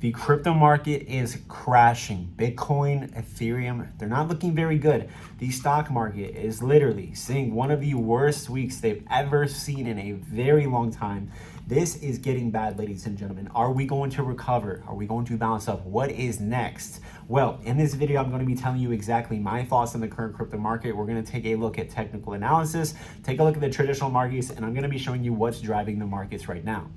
The crypto market is crashing. Bitcoin, Ethereum, they're not looking very good. The stock market is literally seeing one of the worst weeks they've ever seen in a very long time. This is getting bad, ladies and gentlemen. Are we going to recover? Are we going to bounce up? What is next? Well, in this video, I'm going to be telling you exactly my thoughts on the current crypto market. We're going to take a look at technical analysis, take a look at the traditional markets, and I'm going to be showing you what's driving the markets right now.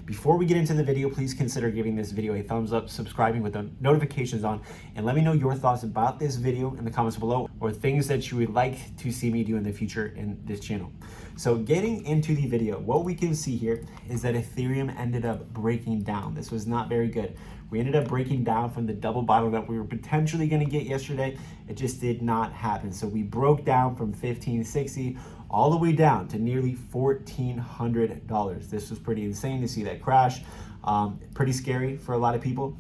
Before we get into the video, please consider giving this video a thumbs up, subscribing with the notifications on, and let me know your thoughts about this video in the comments below or things that you would like to see me do in the future in this channel. So getting into the video, what we can see here is that Ethereum ended up breaking down. This was not very good. We ended up breaking down from the double bottom that we were potentially going to get yesterday. It just did not happen. So we broke down from 1560 all the way down to nearly $1,400. This was pretty insane to see that crash. Pretty scary for a lot of people.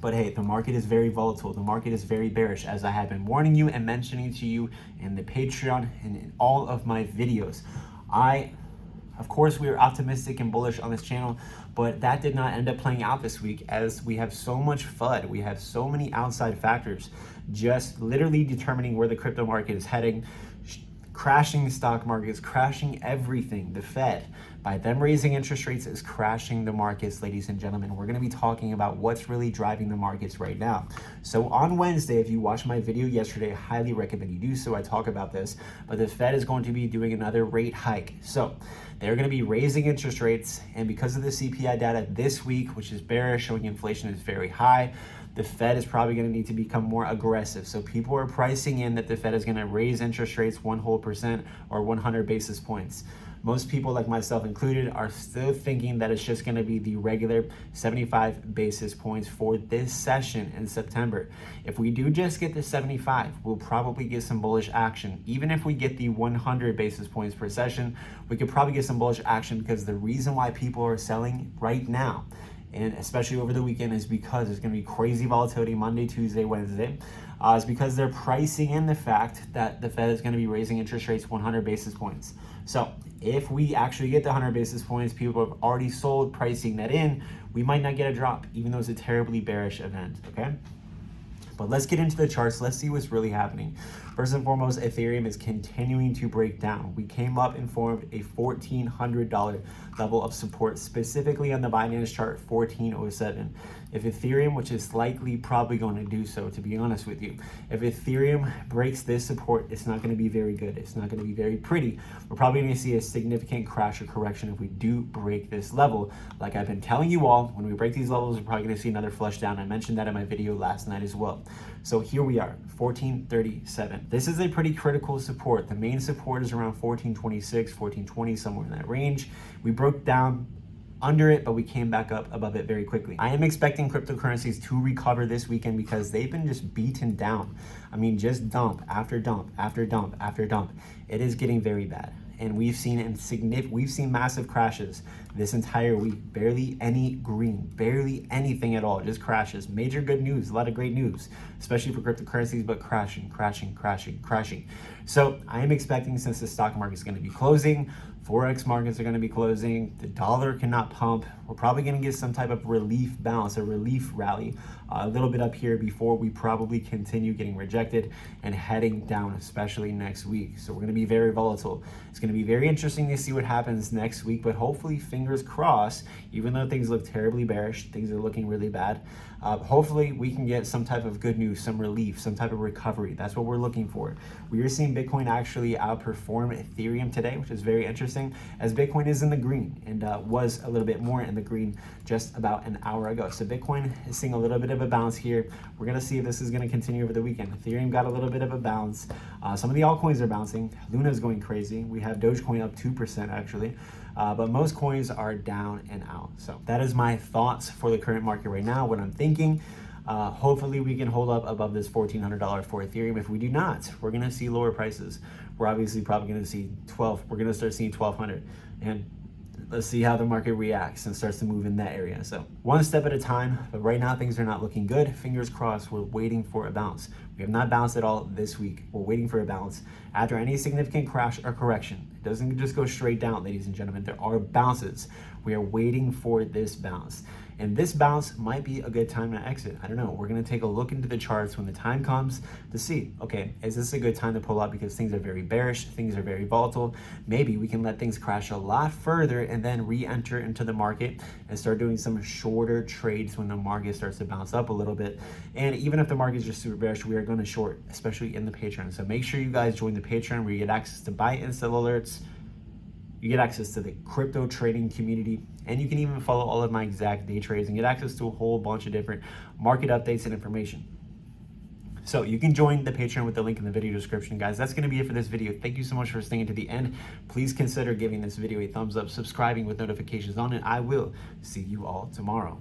But hey, the market is very volatile. The market is very bearish, as I have been warning you and mentioning to you in the Patreon and in all of my videos. Of course, we are optimistic and bullish on this channel, but that did not end up playing out this week as we have so much FUD. We have so many outside factors just literally determining where the crypto market is heading, crashing the stock markets, crashing everything. The Fed, by them raising interest rates, is crashing the markets, ladies and gentlemen. We're going to be talking about what's really driving the markets right now. So on Wednesday, if you watched my video yesterday, I highly recommend you do so. I talk about this, but the Fed is going to be doing another rate hike. So they're going to be raising interest rates, and because of the CPI data this week, which is bearish, showing inflation is very high, the Fed is probably going to need to become more aggressive. So people are pricing in that the Fed is going to raise interest rates 1% or 100 basis points. Most people, like myself included, are still thinking that it's just going to be the regular 75 basis points for this session in September. If we do just get the 75, we'll probably get some bullish action. Even if we get the 100 basis points per session, we could probably get some bullish action, because the reason why people are selling right now, and especially over the weekend, is because there's going to be crazy volatility Monday, Tuesday, Wednesday. It's because they're pricing in the fact that the Fed is going to be raising interest rates 100 basis points. So if we actually get the 100 basis points, people have already sold, pricing that in, we might not get a drop, even though it's a terribly bearish event, okay? But let's get into the charts. Let's see what's really happening. First and foremost, Ethereum is continuing to break down. We came up and formed a $1,400 level of support, specifically on the Binance chart, 1407. If Ethereum, which is likely probably going to do so, to be honest with you, if Ethereum breaks this support, it's not going to be very good. It's not going to be very pretty. We're probably going to see a significant crash or correction if we do break this level. Like I've been telling you all, when we break these levels, we're probably going to see another flush down. I mentioned that in my video last night as well. So here we are, 1437. This is a pretty critical support. The main support is around 1426, 1420, somewhere in that range. We broke down under it, but we came back up above it very quickly. I am expecting cryptocurrencies to recover this weekend because they've been just beaten down. I mean, just dump after dump after dump after dump. It is getting very bad. And we've seen massive crashes this entire week. Barely any green, barely anything at all, just crashes. Major good news, a lot of great news, especially for cryptocurrencies, but crashing. So I am expecting, since the stock market is going to be closing, Forex markets are going to be closing, the dollar cannot pump, we're probably going to get some type of relief bounce, a relief rally, a little bit up here before we probably continue getting rejected and heading down, especially next week. So we're going to be very volatile. It's going to be very interesting to see what happens next week, but hopefully, fingers crossed, even though things look terribly bearish, things are looking really bad, hopefully we can get some type of good news, some relief, some type of recovery. That's what we're looking for. We are seeing Bitcoin actually outperform Ethereum today, which is very interesting, as Bitcoin is in the green and was a little bit more in the green just about an hour ago. So Bitcoin is seeing a little bit of a bounce here. We're going to see if this is going to continue over the weekend. Ethereum got a little bit of a bounce. Some of the altcoins are bouncing. Luna is going crazy. We have Dogecoin up 2% actually. But most coins are down and out. So that is my thoughts for the current market right now, what I'm thinking. Hopefully we can hold up above this $1,400 for Ethereum. If we do not, we're going to see lower prices. We're obviously probably going to see we're going to start seeing 1,200. And let's see how the market reacts and starts to move in that area. So one step at a time, but right now things are not looking good. Fingers crossed, we're waiting for a bounce. We have not bounced at all this week. We're waiting for a bounce. After any significant crash or correction, it doesn't just go straight down, ladies and gentlemen. There are bounces. We are waiting for this bounce. And this bounce might be a good time to exit. I don't know. We're going to take a look into the charts when the time comes to see, okay, is this a good time to pull out because things are very bearish, things are very volatile. Maybe we can let things crash a lot further and then re-enter into the market and start doing some shorter trades when the market starts to bounce up a little bit. And even if the market is just super bearish, we are going to short, especially in the Patreon. So make sure you guys join the Patreon where you get access to buy and sell alerts. You get access to the crypto trading community, and you can even follow all of my exact day trades and get access to a whole bunch of different market updates and information. So you can join the Patreon with the link in the video description, guys. That's going to be it for this video. Thank you so much for staying to the end. Please consider giving this video a thumbs up, subscribing with notifications on, and I will see you all tomorrow.